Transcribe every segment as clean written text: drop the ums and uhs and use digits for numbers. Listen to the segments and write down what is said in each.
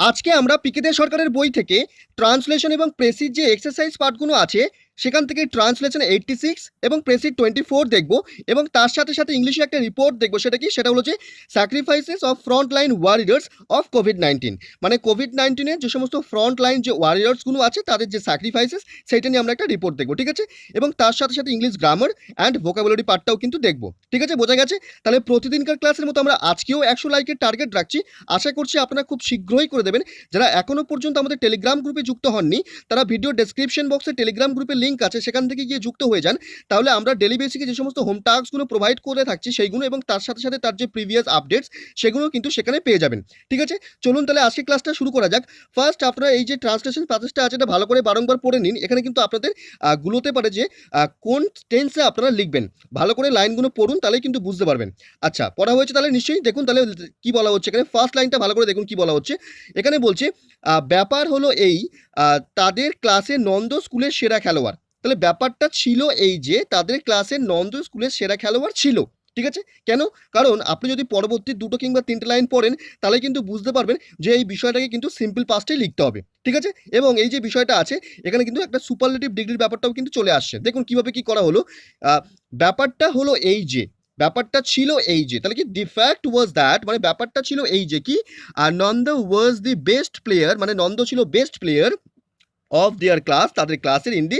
আজকে আমরা পিকে দে সরকারের বই থেকে ট্রান্সলেশন এবং প্রেসির যে এক্সারসাইজ পার্টগুলো আছে সেখান থেকে ট্রান্সলেশন 86 এবং প্রেসির 24 দেখব এবং তার সাথে সাথে ইংলিশে একটা রিপোর্ট দেখব। সেটা কি? সেটা হলো যে sacrifices of front line warriors of COVID-19. মানে কোভিড-19-এর যে সমস্ত ফ্রন্ট লাইন যে ওয়ারিয়ার্সগুলো আছে তাদের যে স্যাক্রিফাইসেস সেটা নিয়ে আমরা একটা রিপোর্ট দেখব, ঠিক আছে? এবং তার সাথে সাথে ইংলিশ গ্রামার অ্যান্ড ভোকাবুলারি পার্টটাও কিন্তু দেখব, ঠিক আছে? বোঝা গেছে? তাহলে প্রতিদিনকার ক্লাসের মতো আমরা আজকেও 100 লাইকের টার্গেট রাখছি। আশা করছি আপনারা খুব শীঘ্রই করে দেবেন। যারা এখনও পর্যন্ত আমাদের টেলিগ্রাম গ্রুপে যুক্ত হননি তারা ভিডিও ডেসক্রিপশন বক্সে টেলিগ্রাম গ্রুপের লিঙ্ক আছে, সেখান থেকে গিয়ে যুক্ত হয়ে যান। তাহলে আমরা ডেলি বেসিকে যে সমস্ত হোম টাস্কগুলো প্রোভাইড করে থাকছি সেইগুলো এবং তার সাথে সাথে তার যে প্রিভিয়াস আপডেটস সেগুলো কিন্তু সেখানে পেয়ে যাবেন, ঠিক আছে? চলুন তাহলে আজকে ক্লাসটা শুরু করা যাক। ফার্স্ট আপনারা এই যে ট্রান্সলেশন প্যাসেজটা আছে এটা ভালো করে বারংবার পড়ে নিন। এখানে কিন্তু আপনাদের গুলোতে পারে যে কোন টেন্সে আপনারা লিখবেন। ভালো করে লাইনগুলো পড়ুন, তাহলেই কিন্তু বুঝতে পারবেন। আচ্ছা, পড়া হয়েছে তাহলে নিশ্চয়ই দেখুন তাহলে কি বলা হচ্ছে এখানে। ফার্স্ট লাইনটা ভালো করে দেখুন কি বলা হচ্ছে। এখানে বলছে ব্যাপার হলো এই, তাদের ক্লাসে নন্দ স্কুলের সেরা খেলোয়াড়। তাহলে ব্যাপারটা ছিল এই যে তাদের ক্লাসে নন্দ স্কুলের সেরা খেলোয়াড় ছিল, ঠিক আছে? কেন? কারণ আপনি যদি পরবর্তী দুটো কিংবা তিনটে লাইন পড়েন তাহলে কিন্তু বুঝতে পারবেন যে এই বিষয়টাকে কিন্তু সিম্পল পাস্টেই লিখতে হবে, ঠিক আছে? এবং এই যে বিষয়টা আছে এখানে কিন্তু একটা সুপারলেটিভ ডিগ্রির ব্যাপারটাও কিন্তু চলে আসছে। দেখুন কিভাবে কি করা হলো। ব্যাপারটা হলো এই যে, ব্যাপারটা ছিল এই যে, তাহলে কি দি ফ্যাক্ট ওয়াজ দ্যাট, মানে ব্যাপারটা ছিল এই যে কি নন্দ ওয়াজ দি বেস্ট প্লেয়ার, মানে নন্দ ছিল best player of their class, তাদের ক্লাসের ইন দি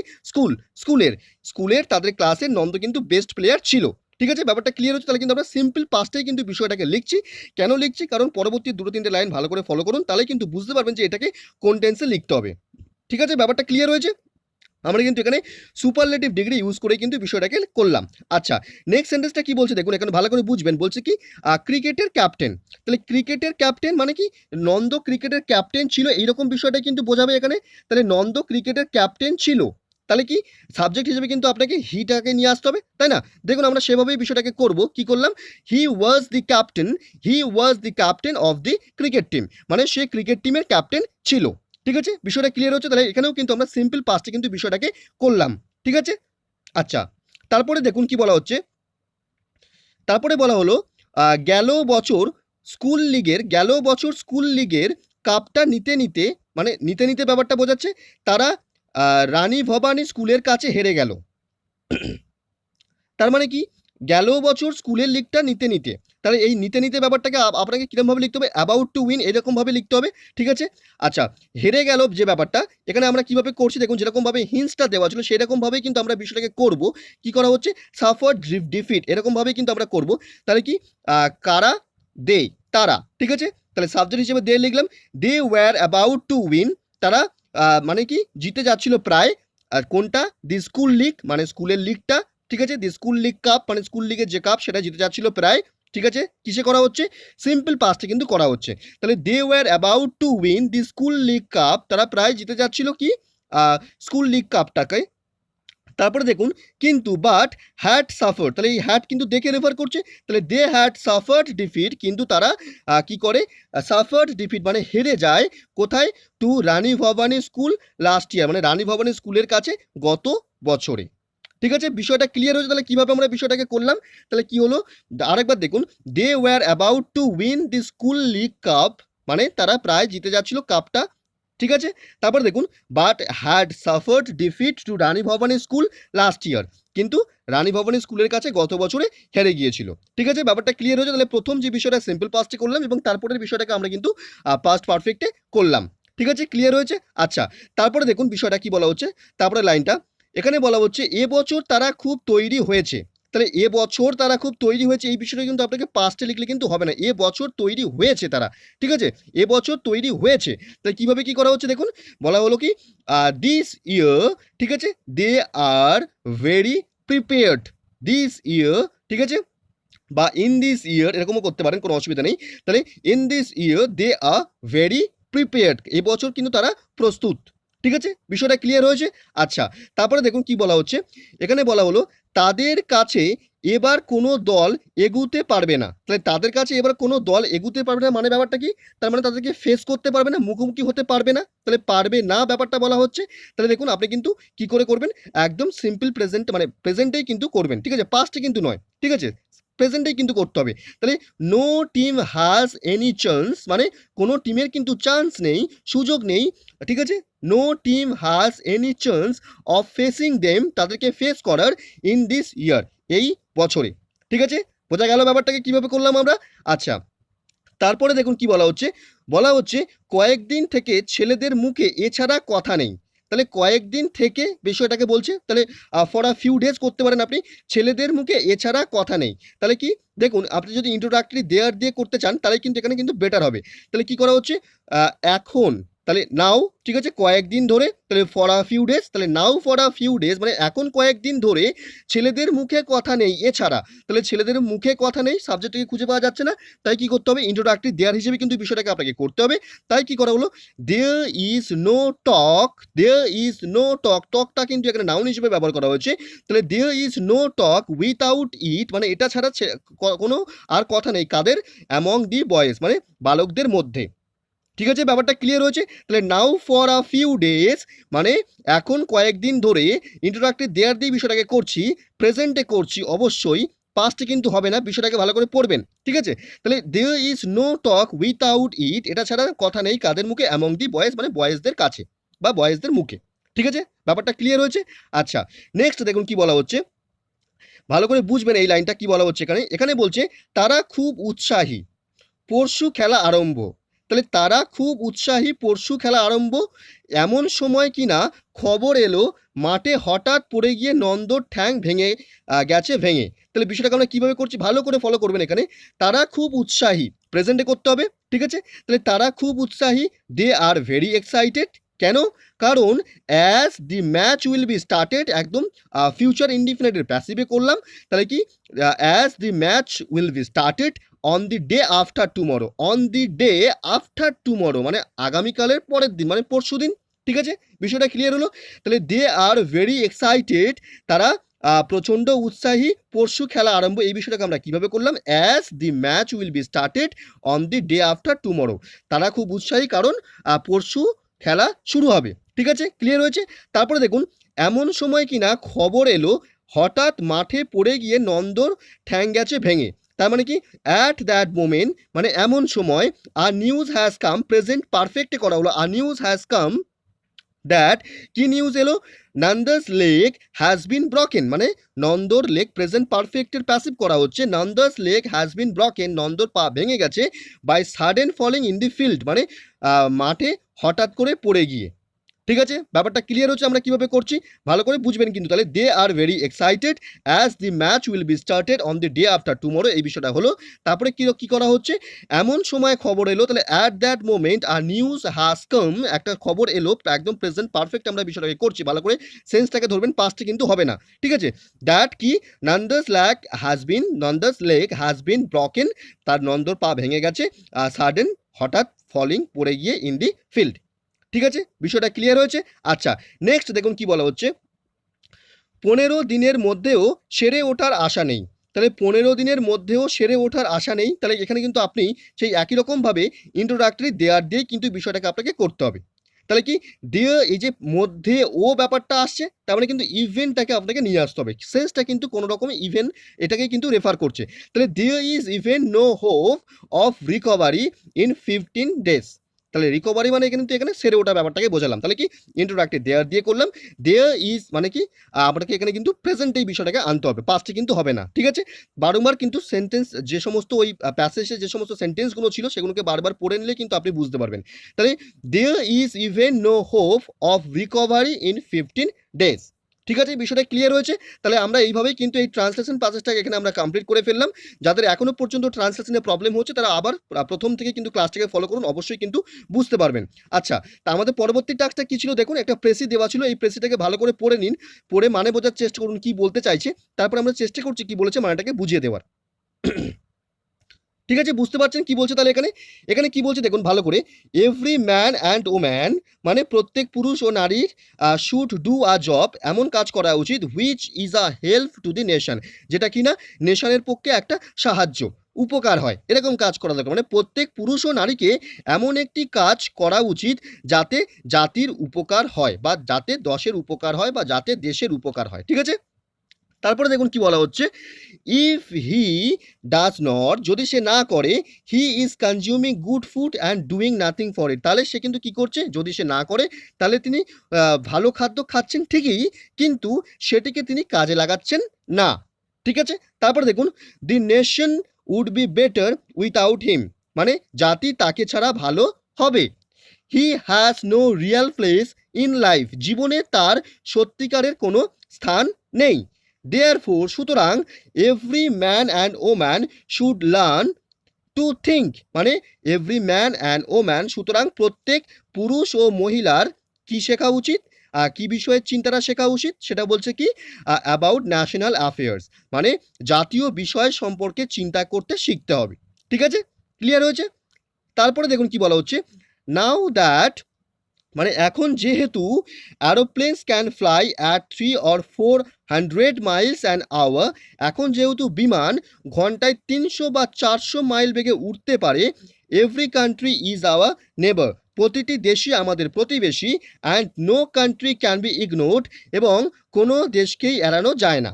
স্কুলের তাদের ক্লাসের নন্দ কিন্তু বেস্ট প্লেয়ার ছিল, ঠিক আছে? ব্যাপারটা ক্লিয়ার হচ্ছে। তাহলে কিন্তু আমরা সিম্পল পাস্টেই কিন্তু বিষয়টাকে লিখছি। কেন লিখছি? কারণ পরবর্তী দুটো তিনটে লাইন ভালো করে ফলো করুন, তাহলে কিন্তু বুঝতে পারবেন যে এটাকে কোন টেন্সে লিখতে হবে, ঠিক আছে? ব্যাপারটা ক্লিয়ার হয়েছে? আমরা কিন্তু এখানে সুপারলেটিভ ডিগ্রি ইউজ করে কিন্তু বিষয়টাকে করলাম। আচ্ছা, নেক্সট সেন্টেন্সটা কি বলছে দেখুন, এখানে ভালো করে বুঝবেন। বলছে কি ক্রিকেটের ক্যাপ্টেন। তাহলে ক্রিকেটের ক্যাপ্টেন মানে কি? নন্দ ক্রিকেটের ক্যাপ্টেন ছিল, এইরকম বিষয়টা কিন্তু বোঝাবে এখানে। তাহলে নন্দ ক্রিকেটের ক্যাপ্টেন ছিল, তাহলে কি সাবজেক্ট হিসেবে কিন্তু আপনাকে হিটাকে নিয়ে আসতে হবে, তাই না? দেখুন আমরা সেভাবেই বিষয়টাকে করব। কি করলাম? He was the captain of the cricket team, মানে সে ক্রিকেট টিমের ক্যাপ্টেন ছিল, ঠিক আছে? বিষয়টা ক্লিয়ার হচ্ছে? তাহলে এখানেও কিন্তু আমরা সিম্পল পাস্টে কিন্তু বিষয়টাকে করলাম, ঠিক আছে? আচ্ছা, তারপরে দেখুন কি বলা হচ্ছে। তারপরে বলা হলো গেল বছর স্কুল লিগের কাপটা নিতে, মানে নিতে ব্যাপারটা বোঝাচ্ছে। তারা রানী ভবানী স্কুলের কাছে হেরে গেল। তার মানে কি? গেল বছর স্কুলের লিগটা নিতে, তাহলে এই নিতে ব্যাপারটাকে আপনাকে কিরকমভাবে লিখতে হবে? অ্যাবাউট টু উইন, এরকমভাবে লিখতে হবে, ঠিক আছে? আচ্ছা, হেরে গেল যে ব্যাপারটা এখানে আমরা কিভাবে করছি দেখুন, যেরকমভাবে হিন্টসটা দেওয়া ছিল সেরকমভাবেই কিন্তু আমরা বিষয়টাকে করব। কি করা হচ্ছে? সাফার ডিফিট, এরকমভাবেই কিন্তু আমরা করব। তাহলে কি কারা? দে, তারা, ঠিক আছে? তাহলে সাবজেক্ট হিসেবে দে লিখলাম। They were about to win, তারা মানে কি জিতে যাচ্ছিল প্রায়। আর কোনটা? দি স্কুল লিগ, মানে স্কুলের লিগটা, ঠিক আছে? দি স্কুল লিগ কাপ, মানে স্কুল লিগের যে কাপ সেটা জিতে যাচ্ছিল প্রায়, ঠিক আছে? কিসে করা হচ্ছে? সিম্পল পাস্টে কিন্তু করা হচ্ছে। তাহলে they were about to win the school league cup, তারা প্রায় জিতে যাচ্ছিল কি স্কুল লিগ কাপটাকে। তারপরে দেখুন কিন্তু বাট হ্যাড সাফার্ড, তাহলে এই হ্যাড কিন্তু দেখে রেফার করছে। তাহলে দে হ্যাড সাফার্ড ডিফিট, কিন্তু তারা কি করে? সাফার্ড ডিফিট মানে হেরে যায়। কোথায়? Two Rani Bhabani school last ইয়ার, মানে রানী ভবানী স্কুলের কাছে গত বছরে, ঠিক আছে? বিষয়টা ক্লিয়ার হয়েছে? তাহলে কিভাবে আমরা বিষয়টাকে করলাম, তাহলে কি হলো আরেকবার দেখুন। They were about to win the school league cup, মানে তারা প্রায় জিতে যাচ্ছিল কাপটা, ঠিক আছে? তারপর দেখুন but had suffered defeat to Rani Bhabani school last year, কিন্তু রানী ভবানী স্কুলের কাছে গত বছরে হেরে গিয়েছিল, ঠিক আছে? ব্যাপারটা ক্লিয়ার হয়েছে? তাহলে প্রথম যে বিষয়টা সিম্পল পাস্টে করলাম এবং তারপরের বিষয়টাকে আমরা কিন্তু পাস্ট পারফেক্টে করলাম, ঠিক আছে? ক্লিয়ার হয়েছে? আচ্ছা, তারপরে দেখুন বিষয়টা কি বলা হচ্ছে। তারপরে লাইনটা এখানে বলা হচ্ছে এবছর তারা খুব তৈরি হয়েছে। তাহলে এবছর তারা খুব তৈরি হয়েছে, এই বিষয়টা কিন্তু আপনাকে পাস্টে লিখলে কিন্তু হবে না। এবছর তৈরি হয়েছে তারা, ঠিক আছে? এবছর তৈরি হয়েছে। তাহলে কিভাবে কি করা হচ্ছে দেখুন। বলা হলো কি দিস ইয়ার, ঠিক আছে? They are very prepared, this year, ঠিক আছে? বা ইন দিস ইয়ার এরকমও করতে পারেন, কোনো অসুবিধা নেই। তাহলে in this year they are very prepared, এবছর কিন্তু তারা প্রস্তুত, ঠিক আছে? বিষয়টা ক্লিয়ার হয়েছে? আচ্ছা, তারপরে দেখুন কি বলা হচ্ছে। এখানে বলা হলো তাদের কাছে এবার কোনো দল এগুতে পারবে না। তাহলে তাদের কাছে এবার কোনো দল এগুতে পারবে না মানে ব্যাপারটা কি? তার মানে তাদেরকে ফেস করতে পারবে না, মুখোমুখি হতে পারবে না। তাহলে পারবে না ব্যাপারটা বলা হচ্ছে। তাহলে দেখুন আপনি কিন্তু কি করে করবেন? একদম সিম্পল প্রেজেন্ট, মানে প্রেজেন্টেই কিন্তু করবেন, ঠিক আছে? পাস্টে কিন্তু নয়, ঠিক আছে? প্রেজেন্টেই কিন্তু করতে হবে। তাহলে no team has any chance মানে কোনো টিমের কিন্তু চান্স নেই, সুযোগ নেই, ঠিক আছে? No team has any chance of facing them, তাদেরকে ফেস করার ইন দিস ইয়ার, এই বছরে, ঠিক আছে? বোঝা গেল ব্যাপারটাকে কিভাবে করলাম আমরা? আচ্ছা, তারপরে দেখুন কি বলা হচ্ছে কয়েকদিন থেকে ছেলেদের মুখে এছাড়া কথা নেই। তাহলে কয়েকদিন থেকে বিষয়টাকে বলছে, তাহলে ফর আ ফিউ ডেজ করতে পারেন আপনি, ছেলেদের মুখে এছাড়া কথা নেই। তাহলে কি দেখুন, আপনি যদি ইন্ট্রোডাক্টরি দেয়ার দিয়ে করতে চান তাহলে কিন্তু এখানে কিন্তু বেটার হবে। তাহলে কি করা হচ্ছে, এখন, তাহলে নাও, ঠিক আছে, কয়েকদিন ধরে, তাহলে ফর আ ফিউ ডেজ, তাহলে নাও ফর আ ফিউ ডেজ মানে এখন কয়েকদিন ধরে ছেলেদের মুখে কথা নেই এছাড়া। তাহলে ছেলেদের মুখে কথা নেই, সাবজেক্টটাকে খুঁজে পাওয়া যাচ্ছে না, তাই কি করতে হবে, ইন্ট্রোডাক্টরি দেয়ার হিসেবে কিন্তু বিষয়টাকে আপনাকে করতে হবে। তাই কি করা হলো, there is no talk, there is no talk, টকটা কিন্তু এখানে নাউন হিসেবে ব্যবহার করা হয়েছে। তাহলে there is no talk without it মানে এটা ছাড়া কোনো আর কথা নেই, কাদের, অ্যামং দি বয়েজ মানে বালকদের মধ্যে, ঠিক আছে? ব্যাপারটা ক্লিয়ার হয়েছে? তাহলে নাও ফর আ ফিউ ডেজ মানে এখন কয়েকদিন ধরে, ইন্ট্রোডাক্টরি দেয়ার দিয়ে বিষয়টাকে করছি, প্রেজেন্টে করছি অবশ্যই, পাস্টে কিন্তু হবে না, বিষয়টাকে ভালো করে পড়বেন, ঠিক আছে? তাহলে there is no talk without it, এটা ছাড়া কথা নেই কাদের মুখে, অ্যামং দি বয়েজ মানে বয়েজদের কাছে বা বয়েজদের মুখে, ঠিক আছে? ব্যাপারটা ক্লিয়ার হয়েছে? আচ্ছা, নেক্সট দেখুন কি বলা হচ্ছে, ভালো করে বুঝবেন এই লাইনটা কি বলা হচ্ছে এখানে। এখানে বলছে তারা খুব উৎসাহী, পরশু খেলা আরম্ভ। তাহলে তারা খুব উৎসাহী, পরশু খেলা আরম্ভ, এমন সময় কিনা খবর এলো মাঠে হঠাৎ পড়ে গিয়ে নন্দর ঠ্যাং গেছে ভেঙে। তাহলে বিষয়টাকে আমরা কীভাবে করছি ভালো করে ফলো করবেন এখানে। তারা খুব উৎসাহী, প্রেজেন্টে করতে হবে, ঠিক আছে? তাহলে তারা খুব উৎসাহী, দে আর ভেরি এক্সাইটেড। কেন? কারণ as the match will be started, একদম ফিউচার ইনডিফিনিটের প্যাসিভে করলাম। তাহলে কি, as the match will be started on the day after tomorrow, on the day after tomorrow মানে আগামীকালের পরের দিন মানে পরশু দিন, ঠিক আছে? বিষয়টা ক্লিয়ার হলো? তাহলে দে আর ভেরি এক্সাইটেড, তারা প্রচণ্ড উৎসাহী, পরশু খেলা আরম্ভ, এই বিষয়টাকে আমরা কীভাবে করলাম, as the match will be started on the day after tomorrow, তারা খুব উৎসাহী কারণ পরশু খেলা শুরু হবে, ঠিক আছে? ক্লিয়ার হয়েছে? তারপরে দেখুন, এমন সময় কিনা খবর এলো হঠাৎ মাঠে পড়ে গিয়ে নন্দর ঠ্যাং গেছে ভেঙে। তার মানে কি, অ্যাট দ্যাট মোমেন্ট মানে এমন সময়, a news has come, present পারফেক্টে করা হলো, a news has come that, কি নিউজ এলো, Nanda's leg has been broken মানে নন্দর লেগ, প্রেজেন্ট পারফেক্টের প্যাসিভ করা হচ্ছে, Nanda's leg has been broken নন্দর পা ভেঙে গেছে, by sudden falling in the field মানে মাঠে হঠাৎ করে পড়ে গিয়ে, ঠিক আছে? ব্যাপারটা ক্লিয়ার হচ্ছে আমরা কিভাবে করছি ভালো করে বুঝবেন কিন্তু। তাহলে they are very excited as the match will be started on the day after tomorrow, এই বিষয়টা হলো। তারপরে কি করা হচ্ছে, এমন সময় খবর এলো, তাহলে at that moment a news has come, একটা খবর এলো, একদম প্রেজেন্ট পারফেক্ট আমরা বিষয়টাকে করছি, ভালো করে সেন্সটাকে ধরবেন, পাস্টে কিন্তু হবে না, ঠিক আছে? দ্যাট কি, নন্দাস লেগ হ্যাজ বিন ব্রকেন, তার নন্দর পা ভেঙে গেছে, সাডেন হঠাৎ ফলিং পড়ে গিয়ে ইন দি ফিল্ড, ঠিক আছে? বিষয়টা ক্লিয়ার হয়েছে? আচ্ছা, নেক্সট দেখুন কি বলা হচ্ছে, 15 দিনের মধ্যেও সেরে ওঠার আশা নেই। তাহলে 15 দিনের মধ্যেও সেরে ওঠার আশা নেই, তাহলে এখানে কিন্তু আপনি সেই একই রকমভাবে ইন্ট্রোডাক্টরি দেয়ার দিয়েই কিন্তু বিষয়টাকে আপনাকে করতে হবে। তাহলে কি, দেয়ার এই যে মধ্যে ও ব্যাপারটা আসছে, তার মানে কিন্তু ইভেন্টটাকে আপনাকে নিয়ে আসতে হবে, সেন্সটা কিন্তু কোনো রকমের ইভেন্ট এটাকেই কিন্তু রেফার করছে। তাহলে there is even no hope of recovery in 15 days, তাহলে রিকভারি মানে এখানে সেরে ওঠা ব্যাপারটাকে বোঝালাম। তাহলে কি, ইন্ট্রোডাক্টরি দেয়ার দিয়ে করলাম, দেয়ার ইজ মানে কি, আপনাকে এখানে কিন্তু প্রেজেন্ট এই বিষয়টাকে আনতে হবে, পাস্টে কিন্তু হবে না, ঠিক আছে? বারবার কিন্তু সেন্টেন্স যে সমস্ত ওই প্যাসেজে যে সমস্ত সেন্টেন্সগুলো ছিল সেগুলোকে বারবার পড়ে নিলে কিন্তু আপনি বুঝতে পারবেন। তাহলে there is even no hope of recovery in 15 days, ঠিক আছে? বিষয়টা ক্লিয়ার হয়েছে? তাহলে আমরা এইভাবেই কিন্তু এই ট্রান্সলেশন প্যাসেজটাকে এখানে আমরা কমপ্লিট করে ফেললাম। যাদের এখনো পর্যন্ত ট্রান্সলেশনে প্রবলেম হচ্ছে তারা আবার প্রথম থেকে কিন্তু ক্লাসটাকে ফলো করুন, অবশ্যই কিন্তু বুঝতে পারবেন। আচ্ছা, তা আমাদের পরবর্তী টাস্কটা কি ছিল দেখুন, একটা প্রেসি দেওয়া ছিল, এই প্রেসিটাকে ভালো করে পড়ে নিন, পড়ে মানে বোঝার চেষ্টা করুন কি বলতে চাইছে, তারপর আমরা চেষ্টা করছি কি বলেছে মানেটাকে বুঝিয়ে দেওয়ার। ঠিক আছে? বুঝতে পারছেন কি বলছে? তাহলে এখানে কি বলছে দেখুন ভালো করে, এভরি ম্যান অ্যান্ড ওম্যান মানে প্রত্যেক পুরুষ ও নারীর শুড ডু আ জব, এমন কাজ করা উচিত, which is a help to the nation, যেটা কিনা নেশনের পক্ষে একটা সাহায্য উপকার হয়, এরকম কাজ করা দরকার। মানে প্রত্যেক পুরুষ ও নারীকে এমন একটি কাজ করা উচিত যাতে জাতির উপকার হয় বা যাতে দশের উপকার হয় বা যাতে দেশের উপকার হয়, ঠিক আছে? তারপরে দেখুন কি বলা হচ্ছে, ইফ হি ডাজ নট, যদি সে না করে, he is consuming good food and doing nothing for it, তাহলে সে কিন্তু কি করছে, যদি সে না করে তাহলে তিনি ভালো খাদ্য খাচ্ছেন ঠিকই, কিন্তু সেটিকে তিনি কাজে লাগাচ্ছেন না। ঠিক আছে, তারপরে দেখুন, the nation would be better without him, মানে জাতি তাকে ছাড়া ভালো হবে। He has no real place in life, জীবনে তার সত্যিকারের কোনো স্থান নেই। দেয়ারফোর, সুতরাং, every man and woman should learn to think, মানে এভরি ম্যান অ্যান্ড ওম্যান, সুতরাং প্রত্যেক পুরুষ ও মহিলার কি শেখা উচিত, কি বিষয়ে চিন্তাটা শেখা উচিত, সেটা বলছে কি, অ্যাবাউট ন্যাশনাল অ্যাফেয়ার্স, মানে জাতীয় বিষয় সম্পর্কে চিন্তা করতে শিখতে হবে। ঠিক আছে, ক্লিয়ার হয়েছে? তারপরে দেখুন কি বলা হচ্ছে, নাও দ্যাট, মানে এখন যেহেতু aeroplanes can fly at 3 or 400 miles an hour, এখন যেহেতু বিমান ঘন্টায় 300 বা 400 মাইল বেগে উঠতে পারে, এভরি কান্ট্রি ইজ আওয়ার নেবার, প্রতিটি দেশই আমাদের প্রতিবেশী, and no country can be ignored, এবং কোনো দেশকেই এড়ানো যায় না।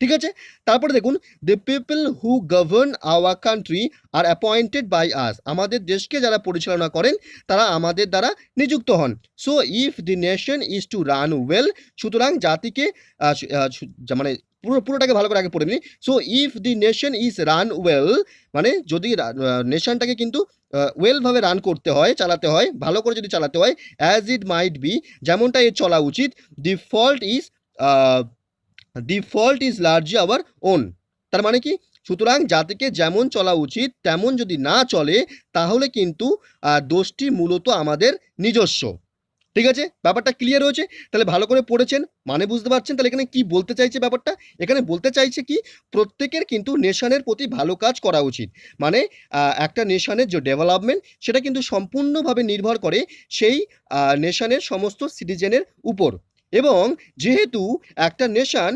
ঠিক আছে, তারপরে দেখুন, the people who govern our country are appointed by us, আমাদের দেশকে যারা পরিচালনা করেন তারা আমাদের দ্বারা নিযুক্ত হন। So if the nation is to run well, সুতরাং জাতিকে মানে পুরোটাকে ভালো করে আগে পড়ে নিই। So if the nation is run well, মানে যদি নেশনটাকে কিন্তু ওয়েলভাবে রান করতে হয়, চালাতে হয়, ভালো করে যদি চালাতে হয়, অ্যাজ ইট মাইট বি, যেমনটা এর চলা উচিত, the fault is largely our own, তার মানে কি, সুতরাং জাতিকে যেমন চলা উচিত তেমন যদি না চলে তাহলে কিন্তু দোষটি মূলত আমাদের নিজস্ব। ঠিক আছে, ব্যাপারটা ক্লিয়ার হয়েছে? তাহলে ভালো করে পড়েছেন, মানে বুঝতে পারছেন তাহলে এখানে কি বলতে চাইছে ব্যাপারটা। এখানে বলতে চাইছে কি, প্রত্যেকের কিন্তু নেশনের প্রতি ভালো কাজ করা উচিত, মানে একটা নেশনের যে ডেভেলপমেন্ট সেটা কিন্তু সম্পূর্ণভাবে নির্ভর করে সেই নেশনের সমস্ত সিটিজেনের উপর, এবং যেহেতু একটা নেশন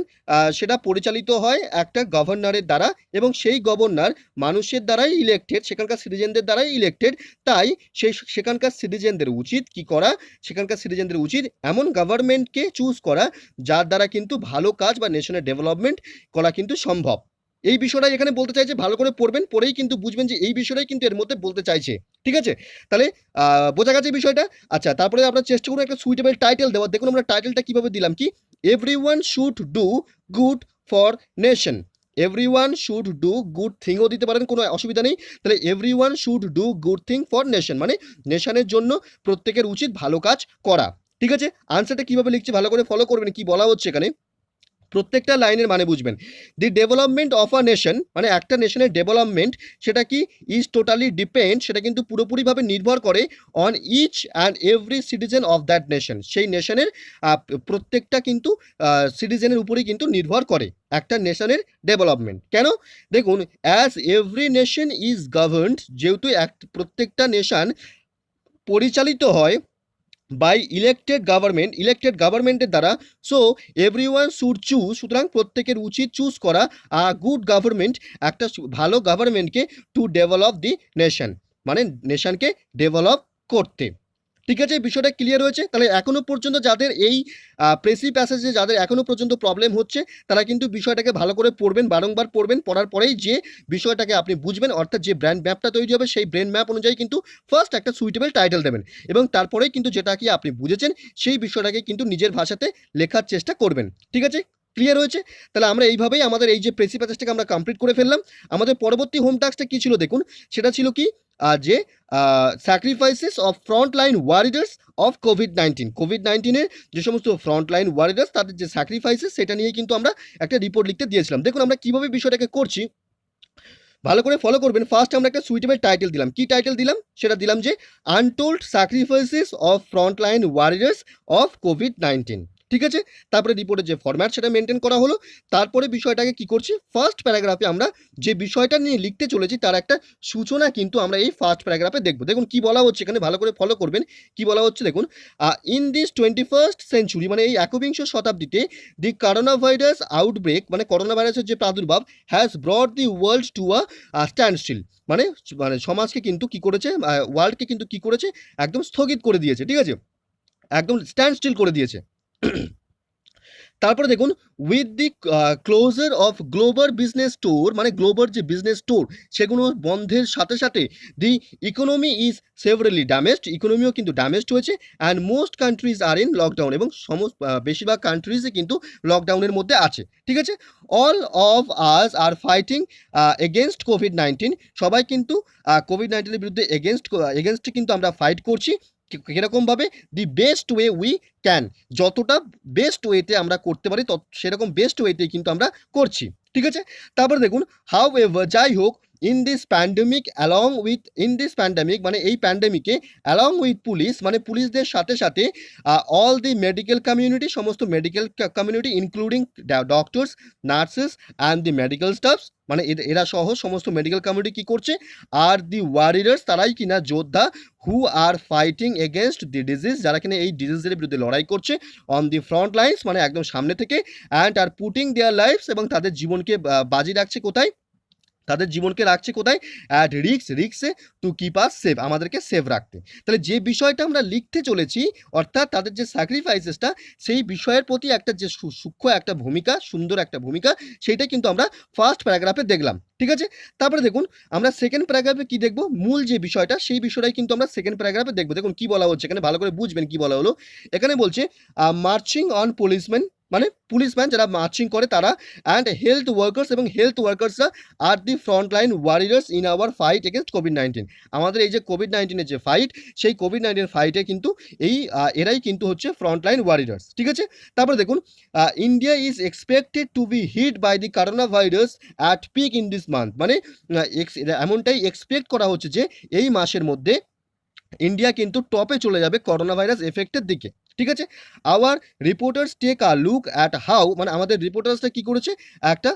সেটা পরিচালিত হয় একটা গভর্নরের দ্বারা, এবং সেই গভর্নর মানুষের দ্বারাই ইলেক্টেড, সেখানকার সিটিজেনদের দ্বারাই ইলেক্টেড, তাই সেখানকার সিটিজেনদের উচিত কি করা, সেখানকার সিটিজেনদের উচিত এমন গভর্নমেন্টকে চুজ করা যার দ্বারা কিন্তু ভালো কাজ বা নেশনের ডেভেলপমেন্ট করা কিন্তু সম্ভব। এই বিষয়টাই এখানে বলতে চাইছে, ভালো করে পড়বেন, পড়েই কিন্তু বুঝবেন যে এই বিষয়টাই কিন্তু এর মধ্যে বলতে চাইছে। ঠিক আছে, তাহলে বোঝা গেছে বিষয়টা। আচ্ছা, তারপরে আমরা চেষ্টা করবো একটা সুইটেবল টাইটেল দেওয়ার। দেখুন আমরা টাইটেলটা কিভাবে দিলাম, কি, everyone should do good for nation, everyone should do good থিংও দিতে পারেন, কোনো অসুবিধা নেই। তাহলে everyone should do good thing for nation, মানে নেশনের জন্য প্রত্যেকের উচিত ভালো কাজ করা। ঠিক আছে, আনসারটা কিভাবে লিখছি ভালো করে ফলো করবেন, কি বলা হচ্ছে এখানে প্রত্যেকটা লাইনের মানে বুঝবেন। দি ডেভেলপমেন্ট অফ আ নেশন, মানে একটা নেশনের ডেভেলপমেন্ট সেটা কি, ইজ টোটালি ডিপেন্ড, সেটা কিন্তু পুরোপুরিভাবে নির্ভর করে on each and every citizen of that nation, সেই নেশনের প্রত্যেকটা কিন্তু সিটিজেনের উপরেই কিন্তু নির্ভর করে একটা নেশনের ডেভেলপমেন্ট। কেন, দেখুন, as every nation is governed, যেহেতু প্রত্যেকটা নেশন পরিচালিত হয় বাই ইলেক্টেড গভর্নমেন্টের দ্বারা, সো এভরিওয়ান শুড চুজ, সুতরাং প্রত্যেকের উচিত চুজ করা গুড গভর্নমেন্ট, একটা ভালো গভর্নমেন্টকে, টু ডেভেলপ দি নেশন, মানে নেশনকে ডেভেলপ করতে। ঠিক আছে, বিষয়টা ক্লিয়ার হয়েছে? তাহলে এখনো পর্যন্ত যাদের এই প্রেসি প্যাসেজে যাদের এখনো পর্যন্ত প্রবলেম হচ্ছে তারা কিন্তু বিষয়টাকে ভালো করে পড়বেন, বারংবার পড়বেন, পড়ার পরেই যে বিষয়টাকে আপনি বুঝবেন, অর্থাৎ যে ব্র্যান্ড ম্যাপটা তৈরি হবে সেই ব্রেন ম্যাপ অনুযায়ী কিন্তু ফার্স্ট একটা সুইটেবল টাইটেল দেবেন, এবং তারপরেই কিন্তু যেটা কি আপনি বুঝেছেন সেই বিষয়টাকে কিন্তু নিজের ভাষাতে লেখার চেষ্টা করবেন। ঠিক আছে, ক্লিয়ার হয়েছে? তাহলে আমরা এইভাবেই আমাদের এই যে প্রেসি প্যাসেজটাকে আমরা কমপ্লিট করে ফেললাম। আমাদের পরবর্তী হোম টাস্কটা কী ছিল দেখুন, সেটা ছিল কি, যে sacrifices of front line warriors of COVID-19 যে সমস্ত ফ্রন্ট লাইন ওয়ারিয়ার্স তাদের যে স্যাক্রিফাইসেস সেটা নিয়ে কিন্তু আমরা একটা রিপোর্ট লিখতে দিয়েছিলাম। দেখুন আমরা কিভাবে বিষয়টাকে করছি, ভালো করে ফলো করবেন। ফার্স্ট আমরা একটা সুইটেবল টাইটেল দিলাম, কি টাইটেল দিলাম, সেটা দিলাম যে untold sacrifices of front line warriors of COVID-19. ঠিক আছে, তারপরে রিপোর্টের যে ফরম্যাট সেটা মেনটেন করা হলো। তারপরে বিষয়টাকে কি করছি, ফার্স্ট প্যারাগ্রাফে আমরা যে বিষয়টা নিয়ে লিখতে চলেছি তার একটা সূচনা কিন্তু আমরা এই ফার্স্ট প্যারাগ্রাফে দেখব। দেখুন কি বলা হচ্ছে এখানে, ভালো করে ফলো করবেন। কি বলা হচ্ছে দেখুন, ইন দিস 21st সেঞ্চুরি, মানে এই একবিংশ শতাব্দীতে, দি করোনা ভাইরাস আউটব্রেক, মানে করোনা ভাইরাসের যে প্রাদুর্ভাব, has brought the world to a standstill, মানে মানে সমাজকে কিন্তু কি করেছে, ওয়ার্ল্ডকে কিন্তু কি করেছে, একদম স্থগিত করে দিয়েছে। ঠিক আছে, একদম স্ট্যান্ড স্টিল করে দিয়েছে। তারপরে দেখুন with the closure of global business store, মানে গ্লোবাল যে বিজনেস স্টোর সেগুলো বন্ধের সাথে সাথে the economy is severely damaged, ইকোনমিও কিন্তু ড্যামেজড হয়েছে। And most countries are in lockdown, এবং সমস্ত বেশিরভাগ কান্ট্রিজই কিন্তু লকডাউনের মধ্যে আছে। ঠিক আছে, all of us R fighting against COVID-19, সবাই কিন্তু কোভিড-19 বিরুদ্ধে এগেনস্টে কিন্তু আমরা ফাইট করছি। কীরকমভাবে? The best way we can, যতটা বেস্ট ওয়েতে আমরা করতে পারি সেরকম বেস্ট ওয়েতেই কিন্তু আমরা করছি। ঠিক আছে, তারপর দেখুন হাউ এভার, যাই হোক, ইন দিস প্যান্ডেমিক মানে এই প্যান্ডেমিকে অ্যালং উইথ পুলিশ, মানে পুলিশদের সাথে সাথে অল দি মেডিকেল কমিউনিটি, সমস্ত medical community including doctors, nurses and the medical stuffs, মানে এরা সহ সমস্ত মেডিকেল কমিউনিটি কী করছে? আর দি ওয়ারিয়ার্স, তারাই কিনা যোদ্ধা, who are fighting against the disease, যারা কিনা এই ডিজিজের বিরুদ্ধে লড়াই করছে, অন দি ফ্রন্ট লাইন্স, মানে একদম সামনে থেকে, and are putting their lives, এবং তাদের জীবনকে বাজি রাখছে কোথায়? তাদের জীবনকে রাখছে কোথায়? At risks to keep us safe, আমাদেরকে সেফ রাখতে। তাহলে যে বিষয়টা আমরা লিখতে চলেছি, অর্থাৎ তাদের যে স্যাক্রিফাইসেসটা, সেই বিষয়ের প্রতি একটা যে সূক্ষ্ম একটা ভূমিকা, সুন্দর একটা ভূমিকা, সেইটাই কিন্তু আমরা ফার্স্ট প্যারাগ্রাফে দেখলাম। ঠিক আছে, তারপরে দেখুন আমরা সেকেন্ড প্যারাগ্রাফে কি দেখব? মূল যে বিষয়টা, সেই বিষয়টাই কিন্তু আমরা সেকেন্ড প্যারাগ্রাফে দেখব। দেখুন কি বলা হচ্ছে এখানে, ভালো করে বুঝবেন কি বলা হলো। এখানে বলছে মার্চিং অন পুলিশম্যান, মানে পুলিশম্যান যারা মার্চিং করে তারা, অ্যান্ড হেলথ ওয়ার্কার্স, এবং হেলথ ওয়ার্কার্সরা আর the frontline warriors in our fight against কোভিড-19, আমাদের এই যে কোভিড-19-এর যে ফাইট, সেই কোভিড-19 ফাইটে কিন্তু এই এরাই কিন্তু হচ্ছে ফ্রন্টলাইন ওয়ারিয়ার্স। ঠিক আছে, তারপরে দেখুন India is expected to be hit by the corona virus at peak in this month, মানে এমনটাই এক্সপেক্ট করা হচ্ছে যে এই মাসের মধ্যে ইন্ডিয়া কিন্তু টপে চলে যাবে করোনা ভাইরাস এফেক্টের দিকে। ঠিক আছে, our reporters take a look at how, মানে আমাদের রিপোর্টার্সরা কী করেছে? একটা